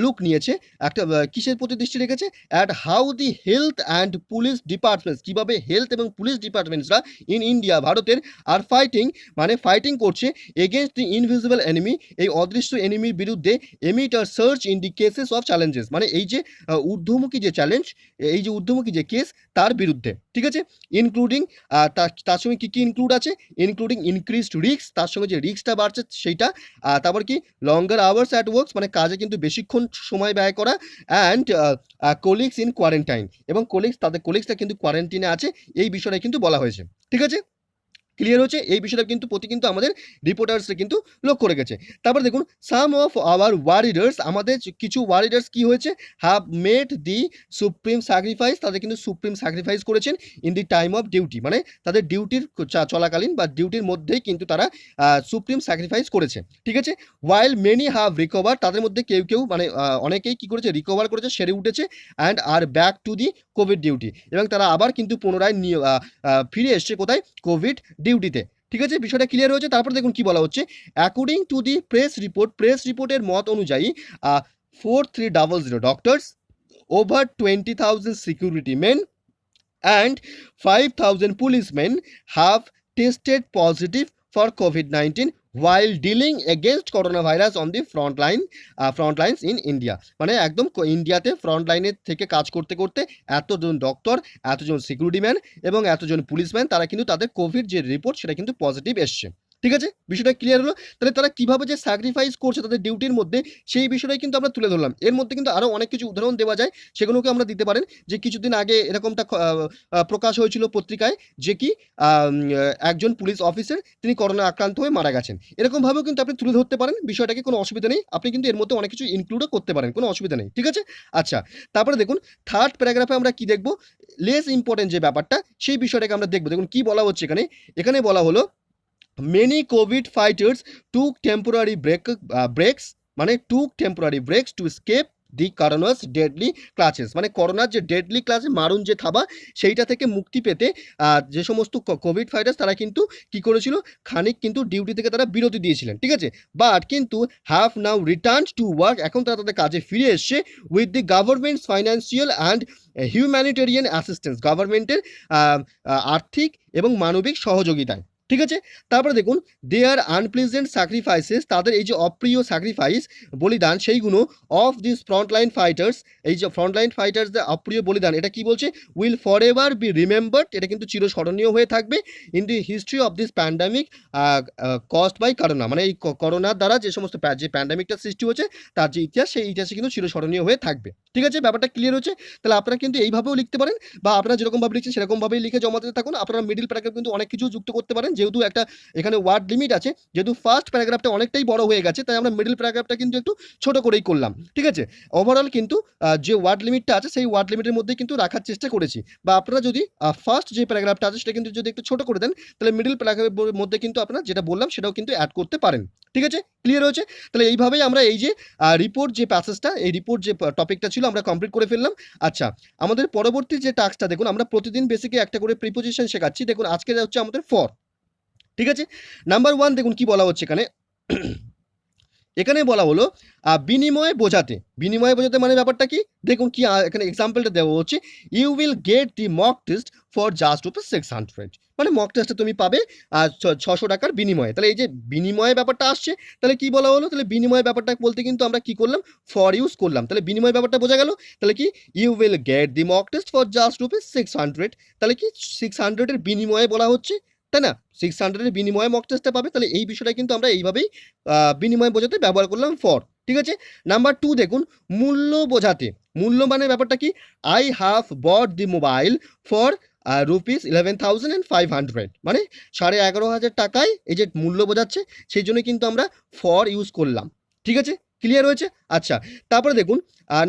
লুক নিয়েছে, একটা কিসের প্রতি দৃষ্টি রেখেছে? At how the health and police departments, কীভাবে হেলথ এবং পুলিশ ডিপার্টমেন্টসরা ইন ইন্ডিয়া, ভারতের, আর ফাইটিং, মানে ফাইটিং করছে এগেনস্ট দি ইনভিজিবল এনিমি, এই অদৃশ্য এনিমির বিরুদ্ধে, amid a surge in the cases of challenges, মানে এই যে ঊর্ধ্বমুখী যে চ্যালেঞ্জ, এই যে ঊর্ধ্বমুখী যে কেস, তার বিরুদ্ধে। ঠিক আছে, ইনক্লুডিং তার সঙ্গে কী কী ইনক্লুড আছে? ইনক্লুডিং ইনক্রিজড রিস্ক, তার সঙ্গে যে রিস্কটা বাড়ছে সেইটা, তারপর কি লঙ্গার আওয়ার্স অ্যাট ওয়ার্কস, মানে কাজে কিন্তু বেশিক্ষণ সময় ব্যয় করা, অ্যান্ড কোলিগস ইন কোয়ারেন্টাইন, এবং তাদের কোলিগসটা কিন্তু কোয়ারেন্টিনে আছে, এই বিষয়টা কিন্তু বলা হয়েছে। ঠিক আছে, ক্লিয়ার হচ্ছে? এই বিষয়টা কিন্তু কিন্তু আমাদের রিপোর্টার্সরা কিন্তু লক্ষ্য রেখেছে। তারপর দেখুন সাম অফ আওয়ার ওয়ারিয়ার্স, আমাদের কিছু ওয়ারিয়ার্স কি হয়েছে? Have made the supreme sacrifice, তাদের কিন্তু সুপ্রিম স্যাক্রিফাইস করেছেন in the time of duty, মানে তাদের ডিউটির চলাকালীন বা ডিউটির মধ্যেই কিন্তু তারা সুপ্রিম স্যাক্রিফাইস করেছে। ঠিক আছে, ওয়াইল মেনি হ্যাভ রিকভার, তাদের মধ্যে কেউ মানে অনেকেই কি করেছে? রিকভার করেছে, সেরে উঠেছে, and are back to the covid duty, এবং তারা আবার কিন্তু পুনরায় ফিরে এসছে কোথায়? কোভিড ডিউটিতে। ঠিক আছে, বিষয়টা ক্লিয়ার হয়েছে। তারপর দেখুন কি বলা হচ্ছে, অ্যাকর্ডিং টু দি প্রেস রিপোর্টের মত অনুযায়ী 4300 doctors, over 20,000 security men and 5,000 policemen have tested positive for COVID-19 while dealing against coronavirus on the front lines in India, মানে একদম ইন্ডিয়াতে ফ্রন্ট লাইনের থেকে কাজ করতে করতে এতজন ডক্টর, এতজন সিকিউরিটি ম্যান এবং এতজন পুলিশম্যান, তারা কিন্তু তাদের কোভিড যে রিপোর্ট সেটা কিন্তু পজিটিভ এসছে। ঠিক আছে, বিষয়টা ক্লিয়ার হলো। তাহলে তারা কীভাবে যে স্যাক্রিফাইস করছে তাদের ডিউটির মধ্যে, সেই বিষয়টাই কিন্তু আমরা তুলে ধরলাম। এর মধ্যে কিন্তু আরও অনেক কিছু উদাহরণ দেওয়া যায়, সেগুলোকে আমরা দিতে পারেন। যে কিছুদিন আগে এরকমটা প্রকাশ হয়েছিল পত্রিকায়, যে কি একজন পুলিশ অফিসার তিনি করোনা আক্রান্ত হয়ে মারা গেছেন, এরকমভাবেও কিন্তু আপনি তুলে ধরতে পারেন বিষয়টাকে, কোনো অসুবিধা নেই। আপনি কিন্তু এর মধ্যে অনেক কিছু ইনক্লুডও করতে পারেন, কোনো অসুবিধা নেই। ঠিক আছে, আচ্ছা, তারপরে দেখুন থার্ড প্যারাগ্রাফে আমরা কি দেখব? লেস ইম্পর্টেন্ট যে ব্যাপারটা, সেই বিষয়টাকে আমরা দেখব। দেখুন কি বলা হচ্ছে এখানে বলা হলো many COVID fighters took temporary breaks, মানে took temporary breaks to escape the corona's deadly clutches, মানে করোনার যে ডেডলি ক্লাচে মারুন যে থাবা, সেইটা থেকে মুক্তি পেতে যে সমস্ত কোভিড ফাইটার্স তারা কিন্তু কি করেছিল? খানিক কিন্তু ডিউটি থেকে তারা বিরতি দিয়েছিলেন। ঠিক আছে, বাট কিন্তু have now return to work, এখন তারা তাদের কাজে ফিরে এসছে with the government's financial and humanitarian assistance, গভর্নমেন্টের আর্থিক এবং মানবিক সহযোগিতায়। ঠিক আছে? তারপরে দেখুন দেয়ার আনপ্লেজেন্ট স্যাক্রিফাইসেস, তাদের এই যে অপ্রিয় স্যাক্রিফাইস বলিদান সেইগুলো অফ দিস ফ্রন্টলাইন ফাইটার্স, এই যে ফ্রন্টলাইন ফাইটার্সদের অপ্রিয় বলিদান এটা কি বলছে, উইল ফরএভার বি রিমেম্বার্ড, এটা কিন্তু চিরস্মরণীয় হয়ে থাকবে in the history of this pandemic caused by corona, মানে এই করোনার দ্বারা যে সমস্ত যে প্যান্ডামিকটা সৃষ্টি হয়েছে তার যে ইতিহাস সেই ইতিহাসে কিন্তু চিরস্মরণীয় হয়ে থাকবে। ঠিক আছে, ব্যাপারটা ক্লিয়ার হচ্ছে? তাহলে আপনারা কিন্তু এইভাবেও লিখতে পারেন বা আপনারা যেরকমভাবে লিখছেন সেরকমভাবেই লিখে জমা দিতে থাকুন। আপনারা মিডল প্যারাগ্রাফ কিন্তু অনেক কিছু যুক্ত করতে পারেন, যেহেতু একটা এখানে ওয়ার্ড লিমিট আছে, যেহেতু ফার্স্ট প্যারাগ্রাফটা অনেকটাই বড় হয়ে গেছে তাই আমরা মিডল প্যারাগ্রাফটা কিন্তু একটু ছোট করেই করলাম। ঠিক আছে, ওভারঅল কিন্তু যে ওয়ার্ড লিমিটটা আছে সেই ওয়ার্ড লিমিটের মধ্যে কিন্তু রাখার চেষ্টা করেছি, বা আপনারা যদি ফার্স্ট যে প্যারাগ্রাফটা আছে সেটা কিন্তু যদি একটু ছোট করে দেন তাহলে মিডল প্যারাগ্রাফের মধ্যে কিন্তু আপনারা যেটা বললাম সেটাও কিন্তু অ্যাড করতে পারেন। ঠিক আছে, ক্লিয়ার হয়েছে? তাহলে এইভাবেই আমরা এই যে রিপোর্ট যে প্যাসেজটা, এই রিপোর্ট যে টপিকটা ছিল আমরা কমপ্লিট করে ফেললাম। আচ্ছা, আমাদের পরবর্তী যে টাস্কটা দেখুন, আমরা প্রতিদিন বেসিকে একটা করে প্রিপোজিশন শেখাচ্ছি। দেখুন আজকে হচ্ছে আমাদের ফর। ঠিক আছে, নাম্বার 1 দেখুন কি বলা হচ্ছে এখানে। এখানে বলা হলো বিনিময় বোঝাতে। বিনিময় বোঝাতে মানে ব্যাপারটা কি দেখুন, কি এখানে এক্সাম্পলটা দেওয়া হচ্ছে, you will get the mock test for just ₹600, মানে মক টেস্টটা তুমি পাবে 600 টাকার বিনিময়ে। তাহলে এই যে বিনিময় ব্যাপারটা আসছে, তাহলে কি বলা হলো, তাহলে বিনিময় ব্যাপারটা বলতে কিন্তু আমরা কি করলাম, ফর ইউজ করলাম। তাহলে বিনিময় ব্যাপারটা বোঝা গেল। তাহলে কি, you will get the mock test for just ₹600, তাহলে কি 600 এর বিনিময়ে বলা হচ্ছে, তাই না? 600 এর বিনিময়ে মক টেস্টটা পাবে। তাহলে এই বিষয়টা কিন্তু আমরা এইভাবেই বিনিময় বোঝাতে ব্যবহার করলাম ফর। ঠিক আছে, নাম্বার 2 দেখুন মূল্য বোঝাতে। মূল্য মানে ব্যাপারটা কি, I have bought the mobile for ₹11,500, মানে 11,500 টাকায় এই যে মূল্য বোঝাচ্ছে সেই জন্য কিন্তু আমরা ফর ইউজ করলাম। ঠিক আছে, ক্লিয়ার হয়েছে? আচ্ছা, তারপরে দেখুন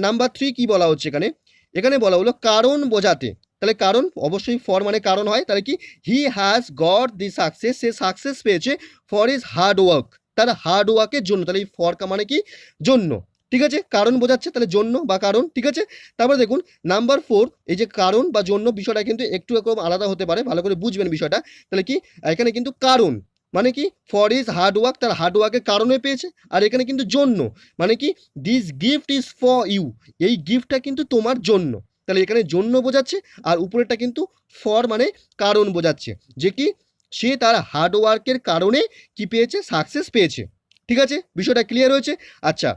নাম্বার 3 কি বলা হচ্ছে এখানে। এখানে বলা হলো কারণ বোঝাতে। তাহলে কারণ অবশ্যই ফর মানে কারণ হয়। তাহলে কি, he has got the success, say success পেয়েছে ফর হিজ হার্ড ওয়ার্ক, তার হার্ড ওয়ার্কের জন্য। তাহলে এই ফর মানে কি, জন্য। ঠিক আছে, কারণ বোঝাচ্ছে তাহলে জন্য বা কারণ। ঠিক আছে, তারপরে দেখুন নাম্বার 4, এই যে কারণ বা জন্য বিষয়টা কিন্তু একটু এরকম আলাদা হতে পারে, ভালো করে বুঝবেন বিষয়টা। তাহলে কি, এখানে কিন্তু কারণ মানে কি, ফর ইজ হার্ড ওয়ার্ক, তার হার্ড ওয়ার্কের কারণে পেয়েছে। আর এখানে কিন্তু জন্য মানে কি, this gift is for you, এই গিফটটা কিন্তু তোমার জন্য। তাহলে এখানে জন্য বোঝাচ্ছে, আর উপরেরটা কিন্তু ফর মানে কারণ বোঝাচ্ছে, যে কি সে তার হার্ড ওয়ার্কের কারণে কি পেয়েছে, সাকসেস পেয়েছে। ঠিক আছে, বিষয়টা ক্লিয়ার হয়েছে? আচ্ছা,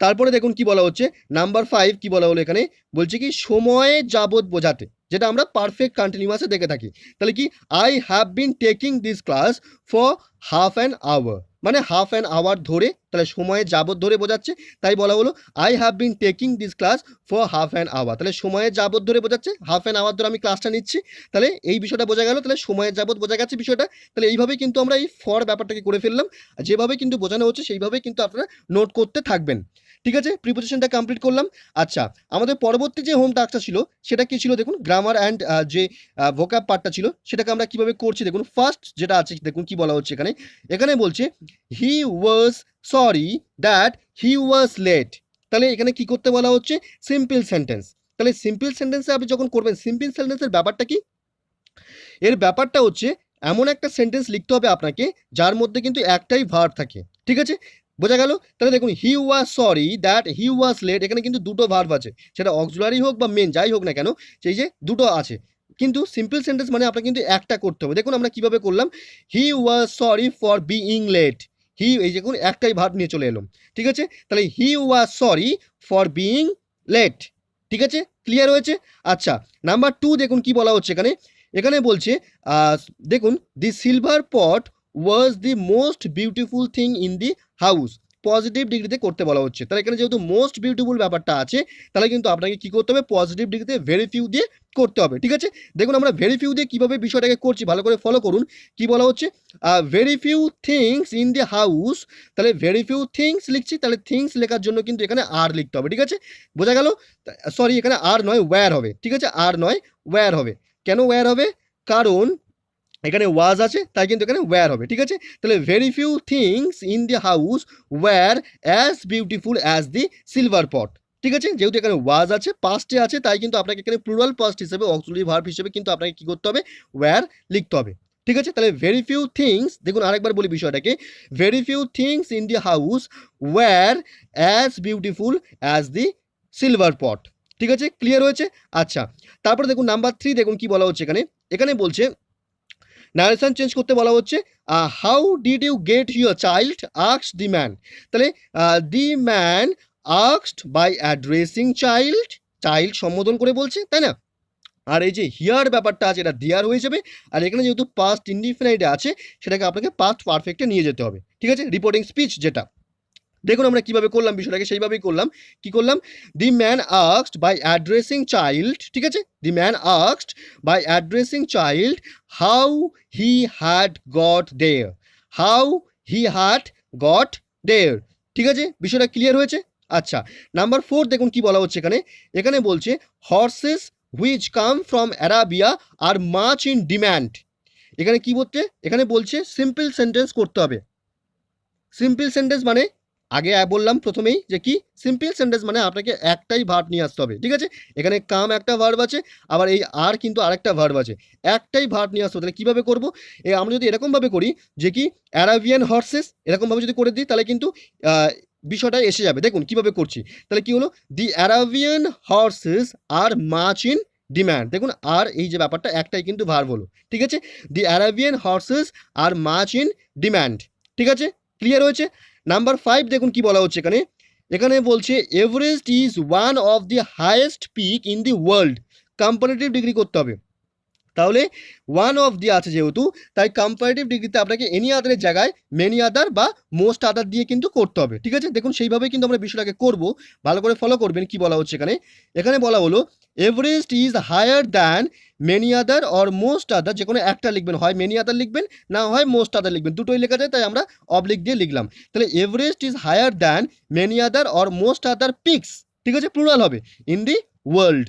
তারপরে দেখুন কি বলা হচ্ছে, নাম্বার 5 কি বলা হলো এখানে, বলছে কি সময়ে যাবত বোঝাতে, যেটা আমরা পারফেক্ট কন্টিনিউয়াসে দেখে থাকি। তাহলে কি, I have been taking this class for half an hour, মানে হাফ অ্যান আওয়ার ধরে, তাহলে সময়ে যাবত ধরে বোঝাচ্ছে, তাই বলা হলো I have been taking this class for half an hour. তাহলে সময়ে যাবত ধরে বোঝাচ্ছে, হাফ অ্যান আওয়ার ধরে আমি ক্লাসটা নিচ্ছি। তাহলে এই বিষয়টা বোঝা গেল, তাহলে সময়ের যাবত বোঝা গেছে বিষয়টা। তাহলে এইভাবেই কিন্তু আমরা এই ফর ব্যাপারটাকে করে ফেললাম, যেভাবে কিন্তু বোঝানো হচ্ছে সেইভাবেই কিন্তু আপনারা নোট করতে থাকবেন। ঠিক আছে, প্রিপোজিশনটা কমপ্লিট করলাম। আচ্ছা, আমাদের পরবর্তী যে হোম টাস্কটা ছিল সেটা কি ছিল দেখুন, গ্রামার অ্যান্ড যে ভোকাব পার্টটা ছিল সেটাকে আমরা কিভাবে করছি দেখুন। ফার্স্ট যেটা আছে দেখুন কি বলা হচ্ছে এখানে। এখানে বলছে he was sorry that he was late. তাহলে এখানে কি করতে বলা হচ্ছে, সিম্পল সেন্টেন্স। তাহলে সিম্পল সেন্টেন্সে আপনি যখন করবেন, সিম্পল সেন্টেন্সের ব্যাপারটা কি, এর ব্যাপারটা হচ্ছে এমন একটা সেন্টেন্স লিখতে হবে আপনাকে যার মধ্যে কিন্তু একটাই ভার্ব থাকে। ঠিক আছে, বোঝা গেল? তাহলে দেখুন he was sorry that he was late, এখানে কিন্তু দুটো ভার্ব আছে, সেটা অক্সিলারি হোক বা মেন যাই হোক না কেন, সেই যে দুটো আছে। কিন্তু সিম্পল সেন্টেন্স মানে আপনাকে কিন্তু একটা করতে হবে। দেখুন আমরা কিভাবে করলাম, he was sorry for being late. He, এই দেখুন একটাই ভার্ব নিয়ে চলে এলাম। ঠিক আছে, তাহলে he was sorry for being late. ঠিক আছে, ক্লিয়ার হয়েছে? আচ্ছা, নাম্বার 2 দেখুন কি বলা হচ্ছে এখানে। এখানে বলছে দেখুন, the silver pot was the most beautiful thing in the house, positive ডিগ্রিতে করতে বলা হচ্ছে। তাহলে এখানে যেহেতু মোস্ট বিউটিফুল ব্যাপারটা আছে, তাহলে কিন্তু আপনাকে কি করতে হবে, পজিটিভ ডিগ্রিতে ভেরি ফিউ দিয়ে করতে হবে। ঠিক আছে, দেখুন আমরা ভেরি ফিউ দিয়ে কীভাবে বিষয়টাকে করছি, ভালো করে ফলো করুন। কি বলা হচ্ছে, very few things in the house. তাহলে ভেরি ফিউ থিংস লিখছি, তাহলে থিংস লেখার জন্য কিন্তু এখানে আর লিখতে হবে। ঠিক আছে, বোঝা গেল? সরি, এখানে আর নয় ওয়্যার হবে। ঠিক আছে, আর নয় ওয়্যার হবে। কেন ওয়্যার হবে, কারণ এখানে ওয়াজ আছে তাই কিন্তু এখানে ওয়্যার হবে। ঠিক আছে, তাহলে very few things in the house were as beautiful as the silver pot. ঠিক আছে, যেহেতু এখানে ওয়াজ আছে, পাস্টে আছে, তাই কিন্তু আপনাকে এখানে প্লুরাল পাস্ট হিসেবে, অক্সিলারি ভার্ব হিসেবে কিন্তু আপনাকে কি করতে হবে, ওয়্যার লিখতে হবে। ঠিক আছে, তাহলে ভেরি ফিউ থিংস, দেখুন আরেকবার বলি বিষয়টাকে, very few things in the house were as beautiful as the silver pot. ঠিক আছে, ক্লিয়ার হয়েছে? আচ্ছা, তারপরে দেখুন নাম্বার 3 দেখুন কি বলা হচ্ছে এখানে। এখানে বলছে নারেশন চেঞ্জ করতে বলা হচ্ছে how did you get your child asked the man. তাহলে the man asked by addressing child, child সম্বোধন করে বলছে, তাই না? আর এই যে হিয়ার ব্যাপারটা আছে এটা দেয়ার হয়ে যাবে, আর এখানে যেহেতু পাস্ট ইনডিফিনাইটে আছে সেটাকে আপনাকে পাস্ট পারফেক্টে নিয়ে যেতে হবে, ঠিক আছে? রিপোর্টিং স্পিচ যেটা, দেখুন আমরা কিভাবে করলাম বিষয়টাকে, সেইভাবেই করলাম। কি করলাম? The man asked by addressing child, ঠিক আছে? The man asked by addressing child how he had got there, how he had got there, ঠিক আছে? বিষয়টা ক্লিয়ার হয়েছে? আচ্ছা, নাম্বার 4 দেখুন কি বলা হচ্ছে এখানে। এখানে বলছে horses which come from Arabia are much in demand. এখানে কি বলছে? এখানে বলছে সিম্পল সেন্টেন্স করতে হবে। সিম্পল সেন্টেন্স মানে আগে বললাম প্রথমেই যে কি সিম্পল সেন্টেন্স মানে আপনাকে একটাই ভার্ব নিয়ে আসতে হবে, ঠিক আছে? এখানে কাম একটা ভার্ব আছে, আবার এই আর কিন্তু আরেকটা ভার্ব আছে, একটাই ভার্ব নিয়ে আসতে হবে। তাহলে কীভাবে করবো? আমরা যদি এরকমভাবে করি যে কি অ্যারাবিয়ান হর্সেস, এরকমভাবে যদি করে দিই তাহলে কিন্তু বিষয়টা এসে যাবে। দেখুন কিভাবে করছি। তাহলে কি হলো? The Arabian horses are much in demand. দেখুন আর এই যে ব্যাপারটা একটাই কিন্তু ভার্ব হলো, ঠিক আছে? The Arabian horses are much in demand, ঠিক আছে? ক্লিয়ার হয়েছে? নাম্বার 5 দেখুন কি বলা হচ্ছে এখানে। এখানে বলছে Everest is one of the highest peak in the world. Comparative degree করতে হবে। তাহলে ওয়ান অফ দি আছে যেহেতু, তাই কম্পারেটিভ ডিগ্রিতে আপনাকে এনি আদারের জায়গায় মেনি আদার বা মোস্ট আদার দিয়ে কিন্তু করতে হবে, ঠিক আছে? দেখুন সেইভাবেই কিন্তু আমরা বিষয়টাকে করব, ভালো করে ফলো করবেন। কি বলা হচ্ছে এখানে? এখানে বলা হলো Everest is higher than many other or most other, যে কোনো একটা লিখবেন, হয় মেনি আদার লিখবেন না হয় মোস্ট আদার লিখবেন, দুটোই লেখা যায় তাই আমরা অবলিক দিয়ে লিখলাম। তাহলে Everest is higher than many other or most other peaks, ঠিক আছে? প্লুরাল হবে, ইন দি ওয়ার্ল্ড।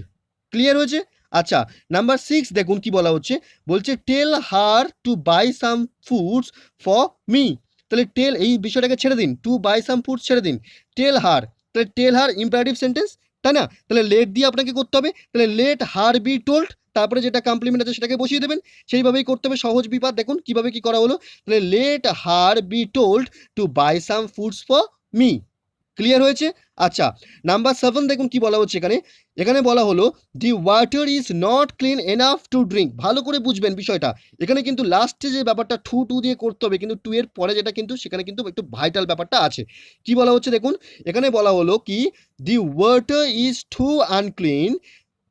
ক্লিয়ার হয়েছে? আচ্ছা, নাম্বার 6 দেখুন কি বলা হচ্ছে। বলছে tell her to buy some foods for me. তাহলে টেল এই বিষয়টাকে ছেড়ে দিন, টু বাই সাম ফুডস ছেড়ে দিন, টেল হার। তাহলে টেল হার ইম্পারেটিভ সেন্টেন্স, তাই না? তাহলে লেট দিয়ে আপনাকে করতে হবে। তাহলে লেট হার বি টোল্ড, তারপরে যেটা কমপ্লিমেন্ট আছে সেটাকে বসিয়ে দেবেন, সেইভাবেই করতে হবে। সহজ বিপাদ দেখুন কিভাবে কি করা হলো। তাহলে let her be told to buy some foods for me. Clear হয়েছে? আচ্ছা, নাম্বার 7 দেখুন কি বলা হচ্ছে এখানে। এখানে বলা হলো দি water is not clean enough to drink. ভালো করে বুঝবেন বিষয়টা। এখানে কিন্তু লাস্টে যে ব্যাপারটা টু দিয়ে করতে হবে, কিন্তু টু এর পরে যেটা কিন্তু সেখানে কিন্তু একটু ভাইটাল ব্যাপারটা আছে। কি বলা হচ্ছে দেখুন। এখানে বলা হলো কি the water is too unclean.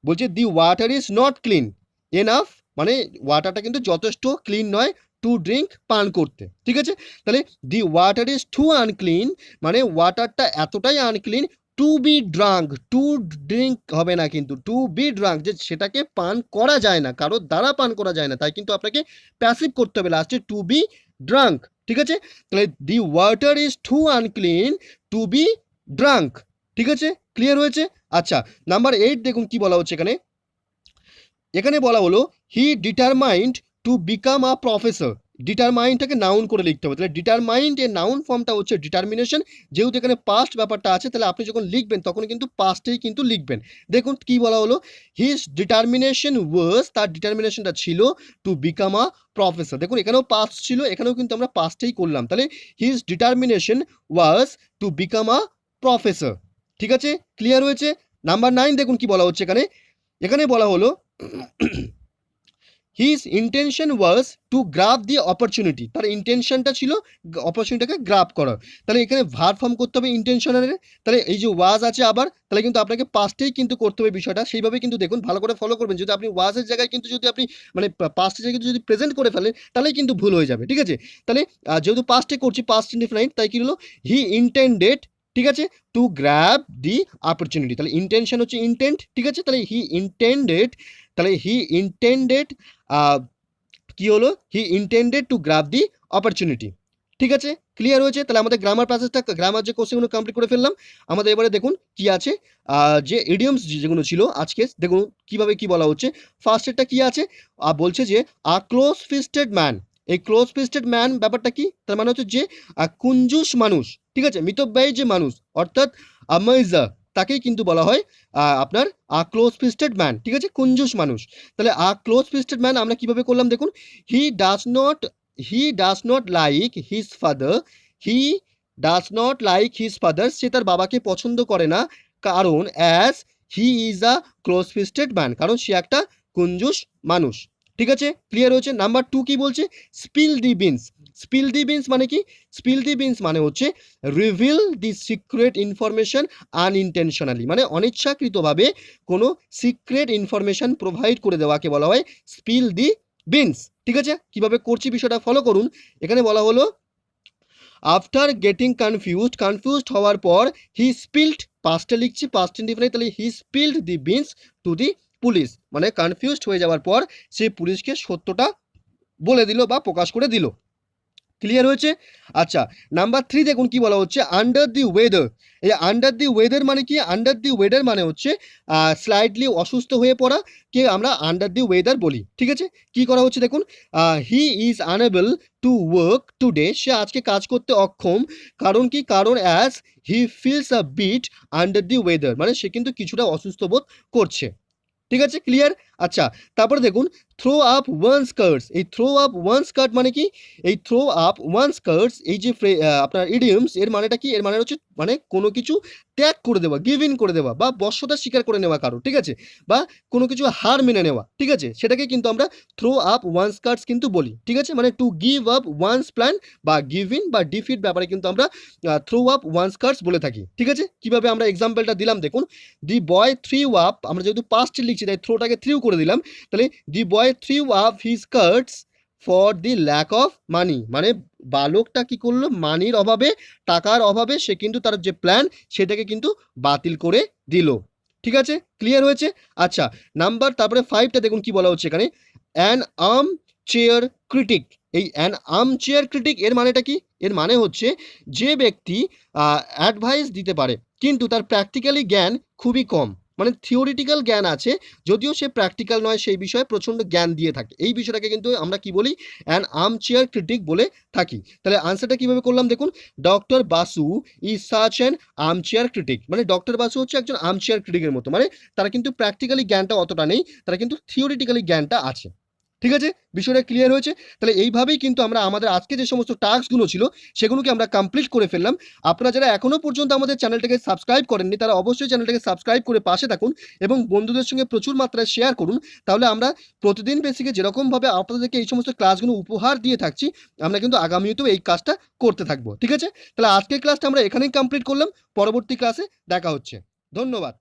বলছে the water is not clean enough, মানে ওয়াটারটা কিন্তু যথেষ্ট ক্লিন নয় টু ড্রিঙ্ক, পান করতে, ঠিক আছে? তাহলে the water is too unclean মানে ওয়াটারটা এতটাই unclean to be drunk, to drink হবে না কিন্তু, টু বি ড্রাঙ্ক, যে সেটাকে পান করা যায় না, কারোর দ্বারা পান করা যায় না, তাই কিন্তু আপনাকে প্যাসিভ করতে হবে লাস্টে, টু বি ড্রাঙ্ক, ঠিক আছে? তাহলে the water is too unclean to be drunk, ঠিক আছে? ক্লিয়ার হয়েছে? আচ্ছা, নাম্বার 8 দেখুন কি বলা হচ্ছে এখানে। এখানে বলা হলো he determined to become a professor. ডিটারমাইন্ডটাকে নাউন করে লিখতে হবে। তাহলে ডিটারমাইন্ড এর নাউন ফর্মটা হচ্ছে ডিটারমিনেশন। যেহেতু এখানে পাস্ট ব্যাপারটা আছে, তাহলে আপনি যখন লিখবেন তখন কিন্তু পাস্টেই কিন্তু লিখবেন। দেখুন কি বলা হলো, হিজ ডিটারমিনেশন ওয়াজ, তার ডিটারমিনেশনটা ছিল টু বিকাম আ প্রফেসর। দেখুন এখানেও পাস্ট ছিল, এখানেও কিন্তু আমরা পাস্টেই করলাম। তাহলে his determination was two become a professor, ঠিক আছে? ক্লিয়ার হয়েছে? নাম্বার 9 দেখুন কি বলা হচ্ছে এখানে। এখানে বলা হলো his intention was to grab the opportunity. তার ইন্টেনশনটা ছিল অপরচুনিটিটাকে গ্রাব করা। তাহলে এখানে ভার্ব ফর্ম করতে হবে ইন্টেনশনের। তাহলে এই যে ওয়াজ আছে আবার, তাহলে কিন্তু আপনাকে পাস্টেই কিন্তু করতে হবে বিষয়টা। সেইভাবে কিন্তু দেখুন ভালো করে ফলো করবেন। যদি আপনি ওয়াজের জায়গায় কিন্তু যদি আপনি মানে পাস্টের জায়গায় যদি প্রেজেন্ট করে ফেলেন তাহলেই কিন্তু ভুল হয়ে যাবে, ঠিক আছে? তাহলে যেহেতু পাস্টে করছি, পাস্ট ইনডিফিনাইট, তাই কি হলো হি ইন্টেন্ডেড, ঠিক আছে, টু গ্র্যাব দি অপরচুনিটি। তাহলে ইন্টেনশন হচ্ছে ইন্টেন্ট, ঠিক আছে? তাহলে হি ইন্টেন্ডেড, তাহলে হি ইন্টেন্ডেড কি হলো, he intended to grab the opportunity, ঠিক আছে? ক্লিয়ার হয়েছে? তাহলে আমাদের গ্রামার প্যাসেজটা, গ্রামার যে কোশ্চেনগুলো কমপ্লিট করে ফেললাম। আমাদের এবারে দেখুন কি আছে, যে ইডিয়মস যেগুলো ছিল আজকে, দেখুন কিভাবে কি বলা হচ্ছে। ফার্স্টেরটা কি আছে, বলছে যে আ ক্লোজ ফিস্টেড ম্যান। এই ক্লোজ ফিস্টেড ম্যান ব্যাপারটা কি? তার মানে হচ্ছে যে কুঞ্জুস মানুষ, ঠিক আছে, মিতব্যয়ী যে মানুষ, অর্থাৎ আমাইজা, তাকেই কিন্তু বলা হয় আপনার ক্লোজ ফিস্টেড ম্যান, ঠিক আছে, কুঞ্জুস মানুষ। তাহলে ক্লোজ ফিস্টেড ম্যান আমরা কিভাবে করলাম দেখুন। He does not like his father, he does not like his father, সে তার বাবাকে পছন্দ করে না, কারণ as he is a close fisted man, কারণ সে একটা কুঞ্জুস মানুষ, ঠিক আছে, ক্লিয়ার হয়েছে। নাম্বার 2 কি বলছে? স্পিল দি বিনস। স্পিল দি বিনস মানে কি? স্পিল দি বিনস মানে হচ্ছে রিভিল দি সিক্রেট ইনফরমেশন আনইনটেনশনালি, মানে অনিচ্ছাকৃতভাবে কোনো সিক্রেট ইনফরমেশন প্রোভাইড করে দেওয়াকে বলা হয় স্পিল দি বিনস। ঠিক আছে, কিভাবে করছি বিষয়টা ফলো করুন। এখানে বলা হলো আফটার গেটিং কনফিউজড হওয়ার পর হি স্পিল্ড, পাস্টে লিখছি, পাস্ট ইনডিফিনিট, তাহলে he spilled the beans to the police, মানে কনফিউজড হয়ে যাওয়ার পর সে পুলিশকে সত্যটা বলে দিল বা প্রকাশ করে দিল। ক্লিয়ার হয়েছে? আচ্ছা, নাম্বার 3 দেখুন কি বলা হচ্ছে, আন্ডার দি ওয়েদার। এই আন্ডার দি ওয়েদার মানে কি? আন্ডার দি ওয়েদার মানে হচ্ছে স্লাইটলি অসুস্থ হয়ে পড়া কে আমরা আন্ডার দি ওয়েদার বলি। ঠিক আছে, কি করা হচ্ছে দেখুন, he is unable to work today, সে আজকে কাজ করতে অক্ষম। কারণ কি? কারণ as he feels a bit under the weather, মানে সে কিন্তু কিছুটা অসুস্থ বোধ করছে। ঠিক আছে, ক্লিয়ার? আচ্ছা, তারপরে দেখুন থ্রো আপ ওয়ান স্কার্টস। এই থ্রো আপ ওয়ান স্কার্ট মানে কি? এই থ্রো আপ ওয়ান স্কার্টস এই যে আপনার ইডিয়মস, এর মানেটা কি? এর মানে হচ্ছে মানে কোনো কিছু ত্যাগ করে দেওয়া, গিভ ইন করে দেওয়া বা বশ্যতা স্বীকার করে নেওয়া কারো, ঠিক আছে, বা কোনো কিছু হার মেনে নেওয়া। ঠিক আছে, সেটাকে কিন্তু আমরা থ্রো আপ ওয়ান স্কার্টস কিন্তু বলি। ঠিক আছে, মানে to give up one's plan বা গিভ ইন বা ডিফিট ব্যাপারে কিন্তু আমরা থ্রো আপ ওয়ান স্কার্টস বলে থাকি। ঠিক আছে, কিভাবে আমরা এক্সাম্পলটা দিলাম দেখুন, দি বয় থ্রি আপ, আমরা যেহেতু পাস্ট লিখছি তাই থ্রোটাকে থ্রিও করে দিলাম, তাহলে the boy threw up his skirts for the lack of money, মানে বালকটা কি করলো? মানির অভাবে, টাকার অভাবে সে কিন্তু তার যে প্ল্যান সেটাকে কিন্তু বাতিল করে দিল। ঠিক আছে, ক্লিয়ার হয়েছে? আচ্ছা, নাম্বার তারপরে 5টা দেখুন কি বলা হচ্ছে এখানে, অ্যান আর্ম চেয়ার ক্রিটিক। এই অ্যান আর্ম চেয়ার ক্রিটিক এর মানেটা কি? এর মানে হচ্ছে যে ব্যক্তি অ্যাডভাইস দিতে পারে কিন্তু তার প্র্যাকটিক্যালি জ্ঞান খুবই কম, মানে থিওরিটিক্যাল জ্ঞান আছে যদিও সে প্র্যাকটিক্যাল নয়, সেই বিষয়ে প্রচণ্ড জ্ঞান দিয়ে থাকে। এই বিষয়টাকে কিন্তু আমরা কি বলি? অ্যান আর্ম চেয়ার ক্রিটিক বলে থাকি। তাহলে আনসারটা কিভাবে করলাম দেখুন, doctor Basu is such an armchair critic, মানে ডক্টর বাসু হচ্ছে একজন আর্ম চেয়ার ক্রিটিকের মতো, মানে তারা কিন্তু প্র্যাকটিক্যালি জ্ঞানটা অতটা নেই, তারা কিন্তু থিওরিটিক্যালি জ্ঞানটা আছে। ঠিক আছে, বিষয়টা ক্লিয়ার হয়েছে? তাহলে এইভাবেই কিন্তু আমরা আমাদের আজকে যে সমস্ত টাস্কগুলো ছিল সেগুলোকে আমরা কমপ্লিট করে ফেললাম। আপনারা যারা এখনও পর্যন্ত আমাদের চ্যানেলটাকে সাবস্ক্রাইব করেননি তারা অবশ্যই চ্যানেলটাকে সাবস্ক্রাইব করে পাশে থাকুন এবং বন্ধুদের সঙ্গে প্রচুর মাত্রায় শেয়ার করুন। তাহলে আমরা প্রতিদিন বেসিকে যেরকমভাবে আপনাদেরকে এই সমস্ত ক্লাসগুলো উপহার দিয়ে থাকছি, আমরা কিন্তু আগামীতেও এই কাজটা করতে থাকবো। ঠিক আছে, তাহলে আজকের ক্লাসটা আমরা এখানেই কমপ্লিট করলাম, পরবর্তী ক্লাসে দেখা হচ্ছে। ধন্যবাদ।